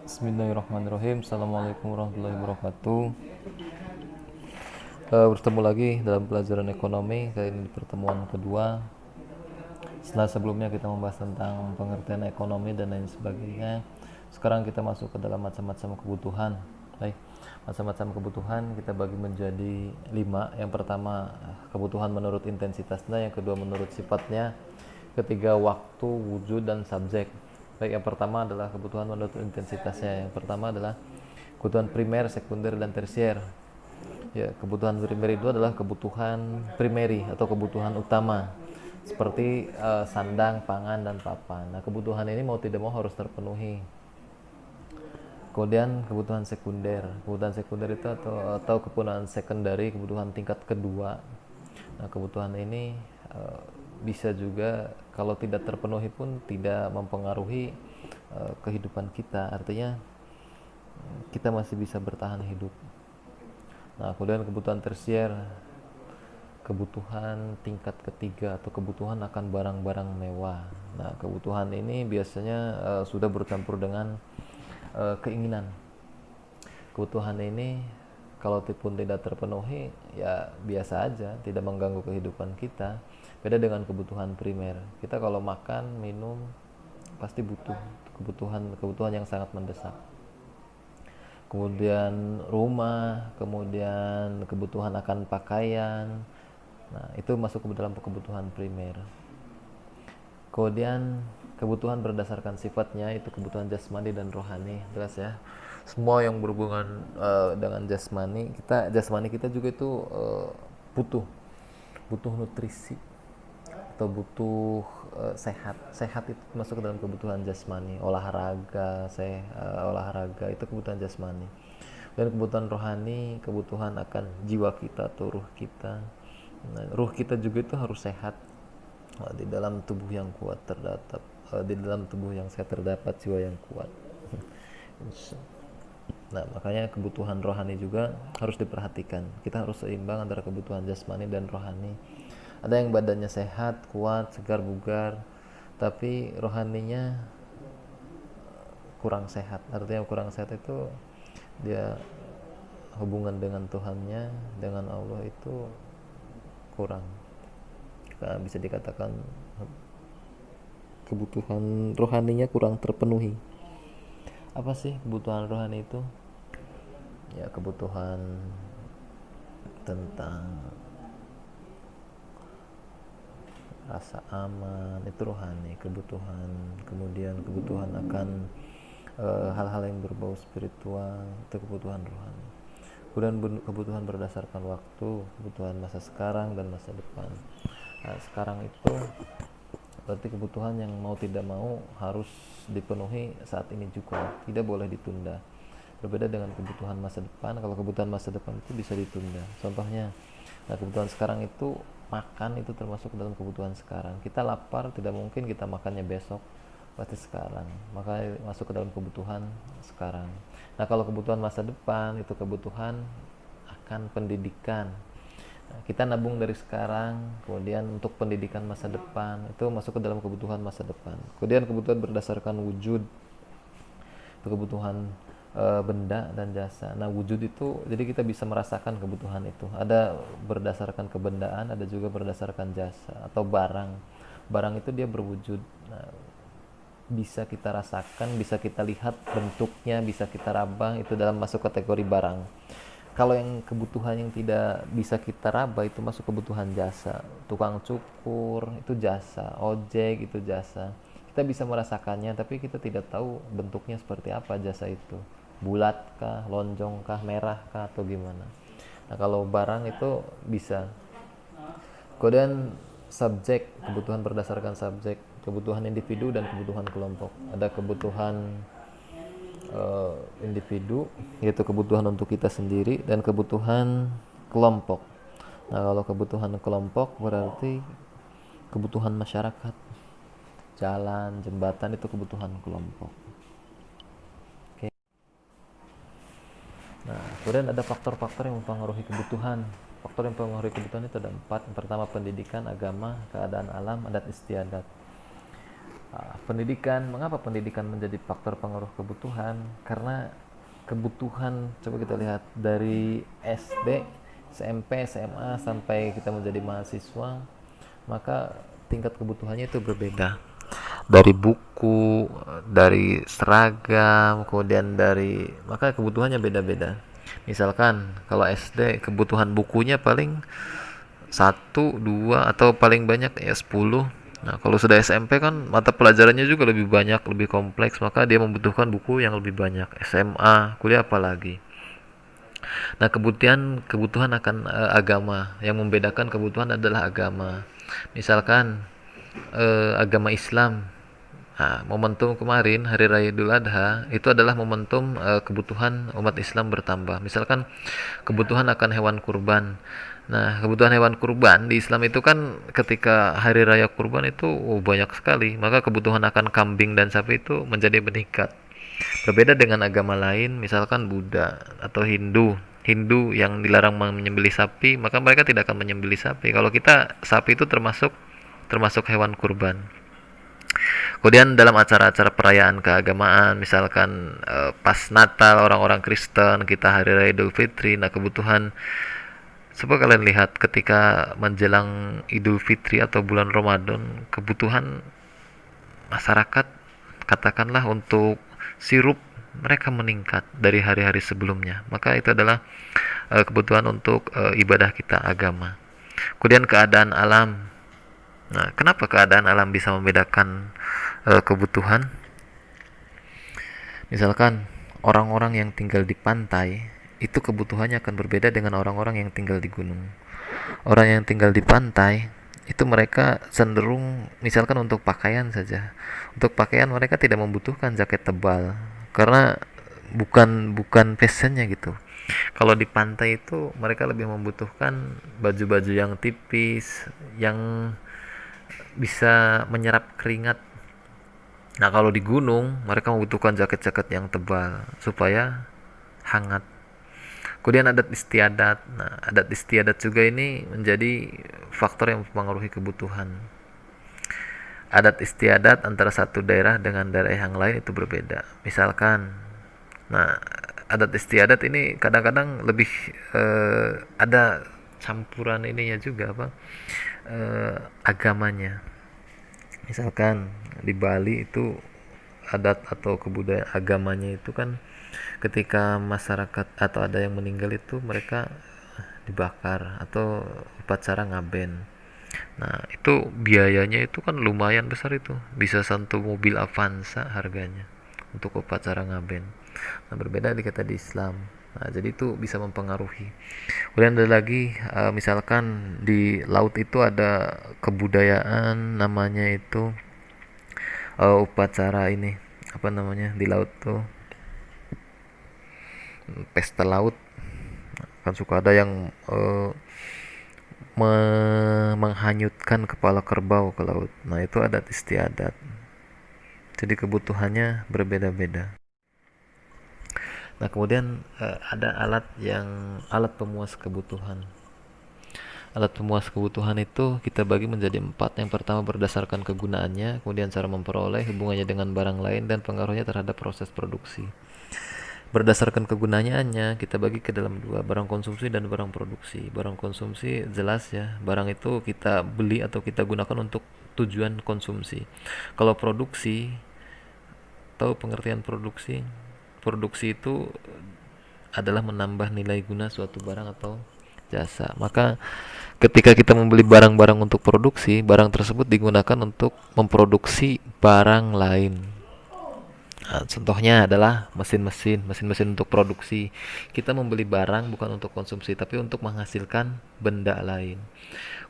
Bismillahirrahmanirrahim. Assalamualaikum warahmatullahi wabarakatuh. Bertemu lagi dalam pelajaran ekonomi. Kali ini di pertemuan kedua. Setelah sebelumnya kita membahas tentang pengertian ekonomi dan lain sebagainya, sekarang kita masuk ke dalam macam-macam kebutuhan. Baik, macam-macam kebutuhan kita bagi menjadi 5. Yang pertama kebutuhan menurut intensitasnya, yang kedua menurut sifatnya, ketiga waktu, wujud, dan subjek. Baik, yang pertama adalah kebutuhan menurut intensitasnya. Yang pertama adalah kebutuhan primer, sekunder, dan tersier. Ya, kebutuhan primer itu adalah kebutuhan primary atau kebutuhan utama, seperti sandang, pangan, dan papan. Nah, kebutuhan ini mau tidak mau harus terpenuhi. Kemudian kebutuhan sekunder. Kebutuhan sekunder itu atau kebutuhan secondary, kebutuhan tingkat kedua. Nah, kebutuhan ini bisa juga kalau tidak terpenuhi pun tidak mempengaruhi kehidupan kita. Artinya kita masih bisa bertahan hidup. Nah, kemudian kebutuhan tersier, kebutuhan tingkat ketiga atau kebutuhan akan barang-barang mewah. Nah, kebutuhan ini biasanya sudah bercampur dengan keinginan. Kebutuhan ini kalau pun tidak terpenuhi ya biasa aja, tidak mengganggu kehidupan kita. Beda dengan kebutuhan primer. Kita kalau makan, minum pasti butuh kebutuhan yang sangat mendesak. Kemudian rumah, kemudian kebutuhan akan pakaian. Nah, itu masuk ke dalam kebutuhan primer. Kemudian kebutuhan berdasarkan sifatnya itu kebutuhan jasmani dan rohani, jelas ya. Semua yang berhubungan dengan jasmani kita juga itu butuh butuh nutrisi atau butuh sehat itu masuk ke dalam kebutuhan jasmani. Olahraga itu kebutuhan jasmani. Dan kebutuhan rohani, kebutuhan akan jiwa kita atau ruh kita. Nah, ruh kita juga itu harus sehat. Di dalam tubuh yang kuat terdapat di dalam tubuh yang sehat terdapat jiwa yang kuat. Nah, makanya kebutuhan rohani juga harus diperhatikan. Kita harus seimbang antara kebutuhan jasmani dan rohani. Ada yang badannya sehat, kuat, segar, bugar, tapi rohaninya kurang sehat. Artinya kurang sehat itu dia hubungan dengan Tuhannya, dengan Allah itu kurang. Bisa dikatakan kebutuhan rohaninya kurang terpenuhi. Apa sih kebutuhan rohani itu? Ya, kebutuhan tentang rasa aman itu rohani, kemudian kebutuhan akan hal-hal yang berbau spiritual itu kebutuhan rohani. Kemudian kebutuhan berdasarkan waktu, kebutuhan masa sekarang dan masa depan. Nah, sekarang itu berarti kebutuhan yang mau tidak mau harus dipenuhi saat ini juga, tidak boleh ditunda. Berbeda dengan kebutuhan masa depan. Kalau kebutuhan masa depan itu bisa ditunda. Contohnya, nah, kebutuhan sekarang itu makan itu termasuk dalam kebutuhan sekarang. Kita lapar, tidak mungkin kita makannya besok, pasti sekarang. Maka masuk ke dalam kebutuhan sekarang. Nah, kalau kebutuhan masa depan itu kebutuhan akan pendidikan. Nah, kita nabung dari sekarang, kemudian untuk pendidikan masa depan itu masuk ke dalam kebutuhan masa depan. Kemudian kebutuhan berdasarkan wujud itu kebutuhan benda dan jasa. Nah, wujud itu jadi kita bisa merasakan kebutuhan itu. Ada berdasarkan kebendaan, ada juga berdasarkan jasa atau barang. Barang itu dia berwujud. Nah, bisa kita rasakan, bisa kita lihat bentuknya, bisa kita raba, itu dalam masuk kategori barang. Kalau yang kebutuhan yang tidak bisa kita raba itu masuk kebutuhan jasa. Tukang cukur itu jasa, ojek itu jasa. Kita bisa merasakannya tapi kita tidak tahu bentuknya seperti apa jasa itu. Bulatkah, lonjongkah, merahkah atau gimana. Nah, kalau barang itu bisa. Kemudian subjek, kebutuhan berdasarkan subjek, kebutuhan individu dan kebutuhan kelompok. Ada kebutuhan individu, yaitu kebutuhan untuk kita sendiri, dan kebutuhan kelompok. Nah, kalau kebutuhan kelompok berarti kebutuhan masyarakat, jalan, jembatan itu kebutuhan kelompok. Oke. Nah, kemudian ada faktor-faktor yang mempengaruhi kebutuhan. Faktor yang mempengaruhi kebutuhan itu ada 4. Yang pertama pendidikan, agama, keadaan alam, adat istiadat. Pendidikan, mengapa pendidikan menjadi faktor pengaruh kebutuhan? Karena kebutuhan, coba kita lihat dari SD, SMP, SMA sampai kita menjadi mahasiswa, maka tingkat kebutuhannya itu berbeda. Dari buku, dari seragam, kemudian dari, maka kebutuhannya beda-beda. Misalkan kalau SD kebutuhan bukunya paling satu, dua, atau paling banyak ya 10. Nah, kalau sudah SMP kan mata pelajarannya juga lebih banyak, lebih kompleks, maka dia membutuhkan buku yang lebih banyak. SMA, kuliah apalagi. Nah, kebutuhan akan agama. Yang membedakan kebutuhan adalah agama. Misalkan agama Islam. Nah, momentum kemarin Hari Raya Idul Adha itu adalah momentum kebutuhan umat Islam bertambah. Misalkan kebutuhan akan hewan kurban. Nah, kebutuhan hewan kurban di Islam itu kan ketika hari raya kurban itu banyak sekali, maka kebutuhan akan kambing dan sapi itu menjadi meningkat. Berbeda dengan agama lain, misalkan Buddha atau Hindu. Hindu yang dilarang menyembelih sapi, maka mereka tidak akan menyembelih sapi. Kalau kita, sapi itu termasuk termasuk hewan kurban. Kemudian dalam acara-acara perayaan keagamaan, misalkan pas Natal orang-orang Kristen, kita hari raya Idul Fitri, nah kebutuhan, coba kalian lihat ketika menjelang Idul Fitri atau bulan Ramadan, kebutuhan masyarakat katakanlah untuk sirup mereka meningkat dari hari-hari sebelumnya. Maka itu adalah kebutuhan untuk ibadah kita agama. Kemudian keadaan alam. Nah, kenapa keadaan alam bisa membedakan kebutuhan? Misalkan orang-orang yang tinggal di pantai itu kebutuhannya akan berbeda dengan orang-orang yang tinggal di gunung. Orang yang tinggal di pantai itu mereka cenderung, misalkan untuk pakaian saja. Untuk pakaian mereka tidak membutuhkan jaket tebal karena bukan bukan fashionnya gitu. Kalau di pantai itu mereka lebih membutuhkan baju-baju yang tipis, yang bisa menyerap keringat. Nah, kalau di gunung mereka membutuhkan jaket-jaket yang tebal supaya hangat. Kemudian adat istiadat. Nah, adat istiadat juga ini menjadi faktor yang mempengaruhi kebutuhan. Adat istiadat antara satu daerah dengan daerah yang lain itu berbeda. Misalkan, nah, adat istiadat ini kadang-kadang lebih ada campuran ininya juga apa? Agamanya. Misalkan di Bali itu adat atau kebudayaan agamanya itu kan ketika masyarakat atau ada yang meninggal itu mereka dibakar atau upacara ngaben. Nah, itu biayanya itu kan lumayan besar itu. Bisa satu mobil Avanza harganya untuk upacara ngaben. Nah, berbeda dikata di Islam. Nah, jadi itu bisa mempengaruhi. Kemudian ada lagi misalkan di laut itu ada kebudayaan namanya itu upacara ini apa namanya di laut tuh pesta laut kan suka ada yang menghanyutkan kepala kerbau ke laut. Nah, itu adat istiadat. Jadi kebutuhannya berbeda-beda. Nah, kemudian ada alat pemuas kebutuhan. Alat pemuas kebutuhan itu kita bagi menjadi 4. Yang pertama berdasarkan kegunaannya, kemudian cara memperoleh, hubungannya dengan barang lain, dan pengaruhnya terhadap proses produksi. Berdasarkan kegunaannya kita bagi ke dalam 2, barang konsumsi dan barang produksi. Barang konsumsi jelas ya, barang itu kita beli atau kita gunakan untuk tujuan konsumsi. Kalau produksi, tahu pengertian produksi? Produksi itu adalah menambah nilai guna suatu barang atau jasa. Maka ketika kita membeli barang-barang untuk produksi, barang tersebut digunakan untuk memproduksi barang lain. Nah, contohnya adalah mesin-mesin untuk produksi. Kita membeli barang bukan untuk konsumsi, tapi untuk menghasilkan benda lain.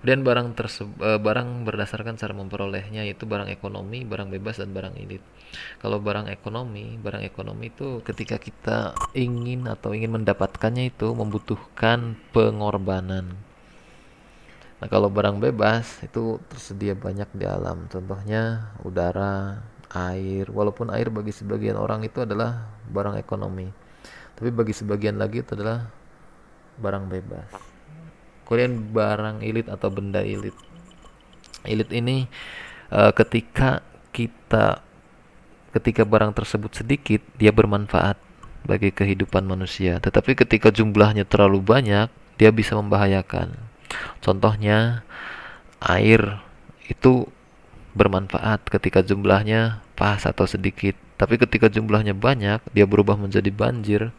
Kemudian barang berdasarkan cara memperolehnya, yaitu barang ekonomi, barang bebas, dan barang ilit. Kalau barang ekonomi itu ketika kita ingin atau ingin mendapatkannya itu membutuhkan pengorbanan. Nah, kalau barang bebas itu tersedia banyak di alam. Contohnya udara, air. Walaupun air bagi sebagian orang itu adalah barang ekonomi, tapi bagi sebagian lagi itu adalah barang bebas. Kemudian barang ilit atau benda ilit. Ilit ini ketika kita ketika barang tersebut sedikit, dia bermanfaat bagi kehidupan manusia. Tetapi ketika jumlahnya terlalu banyak, dia bisa membahayakan. Contohnya, air itu bermanfaat ketika jumlahnya pas atau sedikit. Tapi ketika jumlahnya banyak, dia berubah menjadi banjir,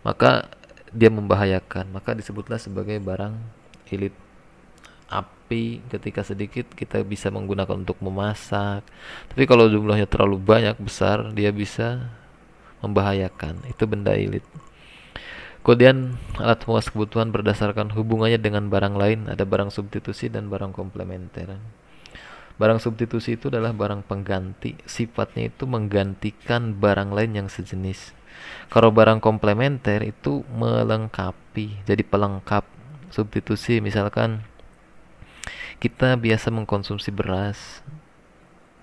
maka dia membahayakan. Maka disebutlah sebagai barang ilit. Api ketika sedikit kita bisa menggunakan untuk memasak, tapi kalau jumlahnya terlalu banyak besar, dia bisa membahayakan. Itu benda ilit. Kemudian alat pemuas kebutuhan berdasarkan hubungannya dengan barang lain, ada barang substitusi dan barang komplementer. Barang substitusi itu adalah barang pengganti, sifatnya itu menggantikan barang lain yang sejenis. Kalau barang komplementer itu melengkapi, jadi pelengkap. Substitusi misalkan kita biasa mengkonsumsi beras.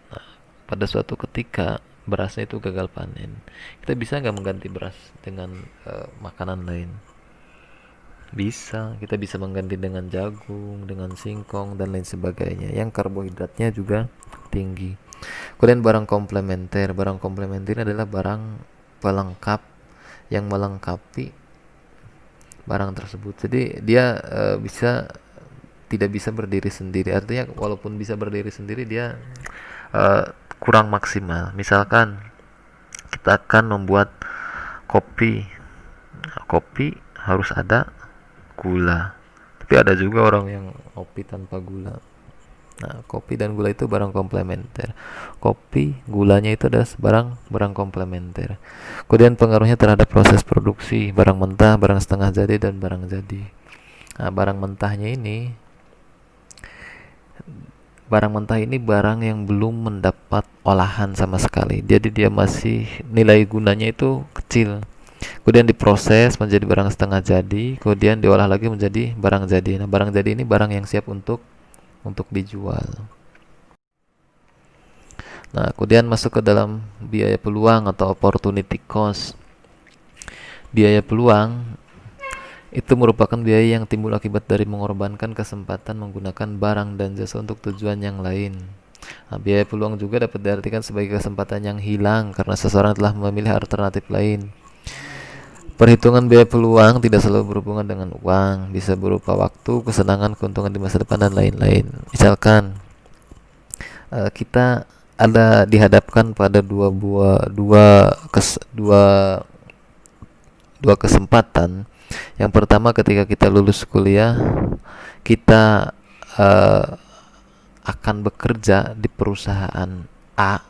Nah, pada suatu ketika berasnya itu gagal panen, kita bisa nggak mengganti beras dengan makanan lain? Bisa, kita bisa mengganti dengan jagung, dengan singkong dan lain sebagainya yang karbohidratnya juga tinggi. Kemudian barang komplementer adalah barang pelengkap yang melengkapi barang tersebut. Jadi dia tidak bisa berdiri sendiri. Artinya walaupun bisa berdiri sendiri, dia kurang maksimal. Misalkan kita akan membuat kopi. Nah, kopi harus ada gula. Tapi ada juga orang yang kopi tanpa gula. Nah, kopi dan gula itu barang komplementer. Kopi, gulanya itu adalah barang komplementer. Kemudian pengaruhnya terhadap proses produksi, barang mentah, barang setengah jadi, dan barang jadi. Nah, barang mentah ini barang yang belum mendapat olahan sama sekali. Jadi dia masih nilai gunanya itu kecil. Kemudian diproses menjadi barang setengah jadi, kemudian diolah lagi menjadi barang jadi. Nah, barang jadi ini barang yang siap untuk dijual. Nah, kemudian masuk ke dalam biaya peluang atau opportunity cost. Biaya peluang itu merupakan biaya yang timbul akibat dari mengorbankan kesempatan menggunakan barang dan jasa untuk tujuan yang lain. Nah, biaya peluang juga dapat diartikan sebagai kesempatan yang hilang karena seseorang telah memilih alternatif lain. Perhitungan biaya peluang tidak selalu berhubungan dengan uang, bisa berupa waktu, kesenangan, keuntungan di masa depan, dan lain-lain. Misalkan kita ada dihadapkan pada dua kesempatan. Yang pertama, ketika kita lulus kuliah, kita akan bekerja di perusahaan A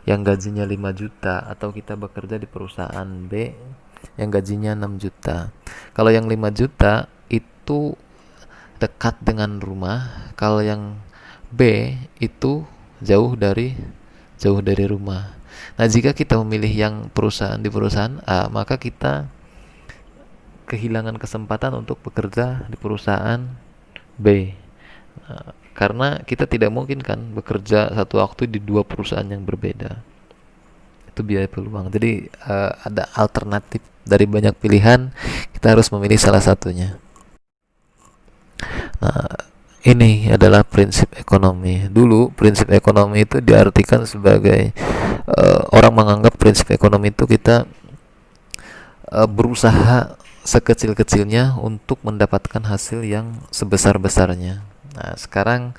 yang gajinya 5 juta, atau kita bekerja di perusahaan B yang gajinya 6 juta. Kalau yang 5 juta itu dekat dengan rumah, kalau yang B itu jauh dari rumah. Nah, jika kita memilih yang perusahaan A, maka kita kehilangan kesempatan untuk bekerja di perusahaan B. Nah, karena kita tidak mungkin kan bekerja satu waktu di dua perusahaan yang berbeda. Itu biaya peluang. Jadi ada alternatif dari banyak pilihan, kita harus memilih salah satunya. Nah, ini adalah prinsip ekonomi. Dulu prinsip ekonomi itu diartikan sebagai orang menganggap prinsip ekonomi itu kita berusaha sekecil-kecilnya untuk mendapatkan hasil yang sebesar-besarnya. Nah, sekarang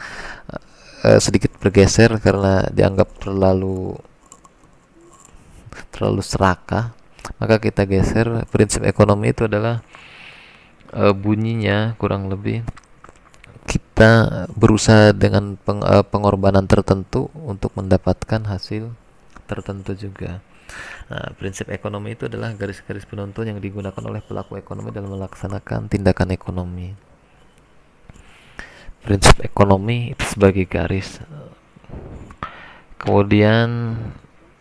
sedikit bergeser karena dianggap terlalu serakah, maka kita geser. Prinsip ekonomi itu adalah bunyinya kurang lebih kita berusaha dengan pengorbanan tertentu untuk mendapatkan hasil tertentu juga. Nah, prinsip ekonomi itu adalah garis-garis penuntun yang digunakan oleh pelaku ekonomi dalam melaksanakan tindakan ekonomi. Prinsip ekonomi itu sebagai garis. Kemudian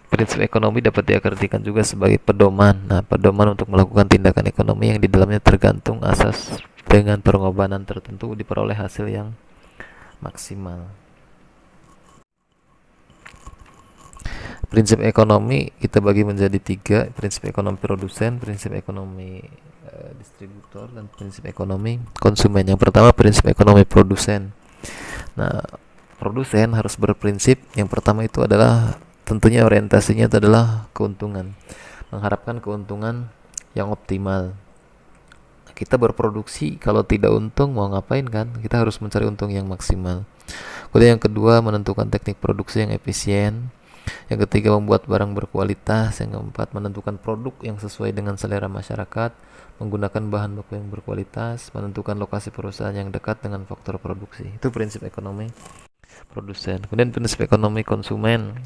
prinsip ekonomi dapat diartikan juga sebagai pedoman. Nah, pedoman untuk melakukan tindakan ekonomi yang di dalamnya tergantung asas dengan pengorbanan tertentu diperoleh hasil yang maksimal. Prinsip ekonomi kita bagi menjadi 3: prinsip ekonomi produsen, prinsip ekonomi distributor, dan prinsip ekonomi konsumen. Yang pertama, prinsip ekonomi produsen. Nah, produsen harus berprinsip yang pertama itu adalah tentunya orientasinya itu adalah keuntungan, mengharapkan keuntungan yang optimal. Kita berproduksi kalau tidak untung mau ngapain kan? Kita harus mencari untung yang maksimal. Kemudian yang kedua, menentukan teknik produksi yang efisien. Yang ketiga, membuat barang berkualitas. Yang keempat, menentukan produk yang sesuai dengan selera masyarakat, menggunakan bahan baku yang berkualitas, menentukan lokasi perusahaan yang dekat dengan faktor produksi. Itu prinsip ekonomi produsen. Kemudian prinsip ekonomi konsumen.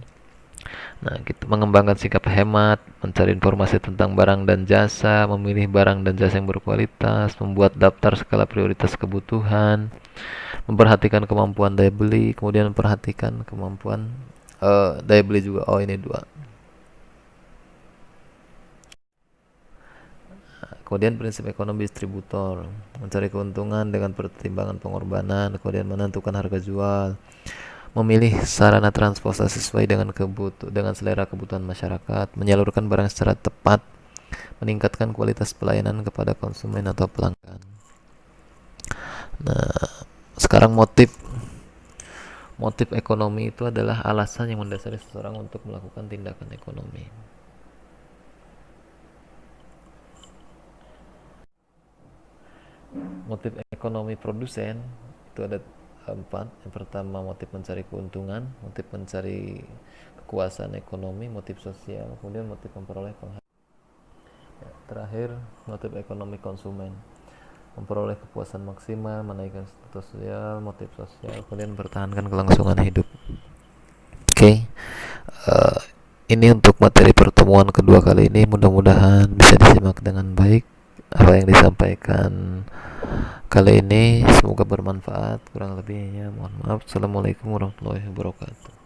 Nah, kita mengembangkan sikap hemat, mencari informasi tentang barang dan jasa, memilih barang dan jasa yang berkualitas, membuat daftar skala prioritas kebutuhan, memperhatikan kemampuan daya beli, kemudian memperhatikan kemampuan daya beli juga. Oh, ini dua. Kemudian prinsip ekonomi distributor, mencari keuntungan dengan pertimbangan pengorbanan, kemudian menentukan harga jual, memilih sarana transportasi sesuai dengan selera kebutuhan masyarakat, menyalurkan barang secara tepat, meningkatkan kualitas pelayanan kepada konsumen atau pelanggan. Nah, sekarang motif ekonomi itu adalah alasan yang mendasari seseorang untuk melakukan tindakan ekonomi. Motif ekonomi produsen itu ada empat. Yang pertama, motif mencari keuntungan, motif mencari kekuasaan ekonomi, motif sosial, kemudian motif memperoleh penghasilan. Terakhir, motif ekonomi konsumen, memperoleh kepuasan maksimal, menaikkan status sosial, motif sosial, kemudian mempertahankan kelangsungan hidup. Oke, ini untuk materi pertemuan kedua kali ini. Mudah-mudahan bisa disimak dengan baik apa yang disampaikan kali ini. Semoga bermanfaat. Kurang lebihnya mohon maaf. Assalamualaikum warahmatullahi wabarakatuh.